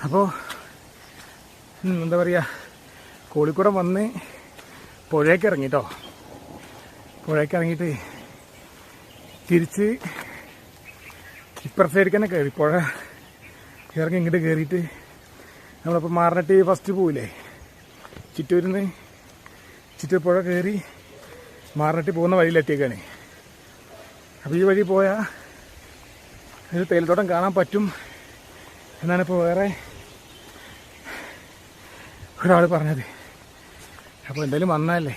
അപ്പോൾ എന്താ പറയുക, കോഴിക്കോടം വന്ന് പുഴയ്ക്ക് ഇറങ്ങിട്ടോ. പുഴയ്ക്ക് ഇറങ്ങിയിട്ട് തിരിച്ച് ഇപ്പുറത്തെ സൈഡിൽ തന്നെ കയറി. പുഴ ഇറങ്ങി ഇങ്ങോട്ട് കയറിയിട്ട് നമ്മളിപ്പോൾ മാറനട്ടി ഫസ്റ്റ് പോവില്ലേ, ചിറ്റൂരിന്ന് ചിറ്റൂർ പുഴ കയറി മാറനട്ടി പോകുന്ന വഴിയിലെത്തിയേക്കാണ്. അപ്പോൾ ഈ വഴി പോയാൽ ഒരു തേയിലത്തോട്ടം കാണാൻ പറ്റും എന്നാണ് ഇപ്പോൾ വേറെ ഒരാൾ പറഞ്ഞത്. അപ്പോൾ എന്തായാലും വന്നാലേ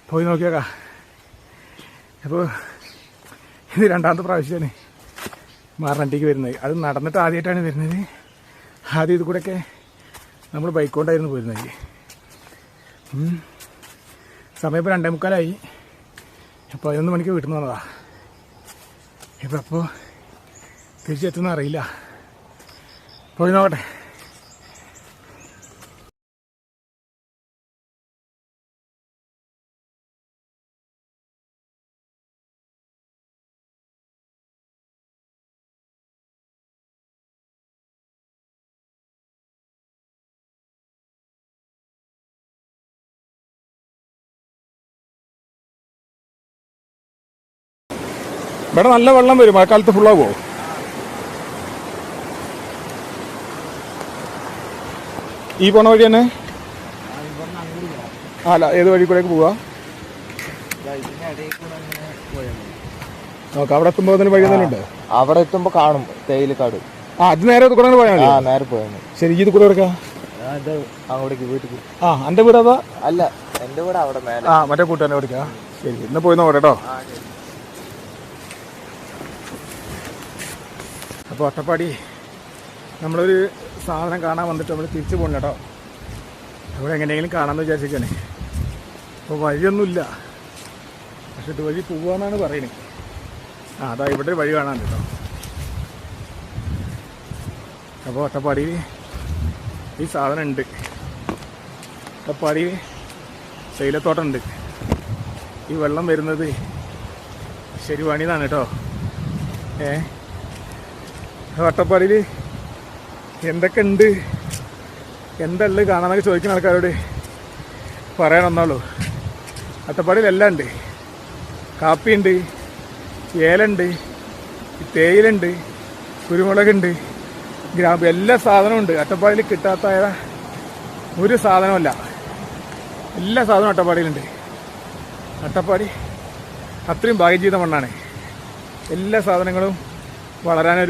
പോയി നോക്കിയേക്കാം. അപ്പോൾ ഇത് രണ്ടാമത്തെ പ്രാവശ്യമാണ് മാറനട്ടിക്ക് വരുന്നത്. അത് നടന്നിട്ട് ആദ്യമായിട്ടാണ് വരുന്നത്. ആദ്യം ഇത് കൂടെയൊക്കെ നമ്മൾ ബൈക്ക് കൊണ്ടായിരുന്നു പോരുന്നത്. സമയം ഇപ്പോൾ 2:45. അപ്പോൾ 11 മണിക്ക് വീട്ടിൽ നിന്ന് വന്നതാ. ഇപ്പം അപ്പോൾ തിരിച്ചെത്തുന്ന അറിയില്ല. പോയി നോക്കട്ടെ. ഇവിടെ നല്ല വെള്ളം വരും, മഴക്കാലത്ത് ഫുള്ളാകുമോ? ഈ പോണ വഴി തന്നെ? അല്ല, ഏത് വഴി കൂടെയൊക്കെ പോവാ? നോക്കാം. അവിടെ എത്തുമ്പോ വഴി തന്നെ ഉണ്ട്. അവിടെ എത്തുമ്പോ കാണും തേയിലക്കാട്. അത് നേരെ കൂടെ പോയാൽ മതി. നേരെ പോയാൽ ശരി. ഇത് കൂടെ എടുക്കാം അങ്ങോട്ടേക്ക് വീട്ടിൽ. എന്റെ വീട് അതാ? അല്ല, എന്റെ വീട് അവിടെ മേലെ. മറ്റേ കൂട്ടുകാരനെ എടുക്കാം. ശരി, ഇന്ന് പോയി നോക്കട്ടെ കേട്ടോ. അപ്പോൾ അട്ടപ്പാടി നമ്മളൊരു സാധനം കാണാൻ വന്നിട്ട് നമ്മൾ തിരിച്ചു പോകണം കേട്ടോ. അവിടെ എങ്ങനെയെങ്കിലും കാണാമെന്ന് വിചാരിച്ചിരിക്കുകയാണ്. അപ്പോൾ വഴിയൊന്നുമില്ല, പക്ഷെ ഇതുവഴി പോവാന്നാണ് പറയുന്നത്. അതാ ഇവിടെ വഴി കാണാൻ കേട്ടോ. അപ്പോൾ അട്ടപ്പാടിയിൽ ഈ സാധനം ഉണ്ട്. അട്ടപ്പാടിയിൽ തേയിലത്തോട്ടം ഉണ്ട്. ഈ വെള്ളം വരുന്നത് ശരിവാണിന്നാണ് കേട്ടോ. അട്ടപ്പാടിയിൽ എന്തൊക്കെ ഉണ്ട്, എന്താ ഉള്ളത് കാണാനൊക്കെ ചോദിക്കുന്ന ആൾക്കാരോട് പറയാനൊന്നുള്ളൂ. അട്ടപ്പാടിയിൽ എല്ലാം ഉണ്ട്. കാപ്പിയുണ്ട്, ഏലുണ്ട്, തേയിലുണ്ട്, കുരുമുളകുണ്ട്, ഗ്രാമ്പു, എല്ലാ സാധനവും ഉണ്ട്. അട്ടപ്പാടിയിൽ കിട്ടാത്ത ഒരു സാധനമല്ല, എല്ലാ സാധനവും അട്ടപ്പാടിയിലുണ്ട്. അട്ടപ്പാടി അത്രയും ഭാഗ്യം ചെയ്ത മണ്ണാണ്. എല്ലാ സാധനങ്ങളും വളരാനൊരു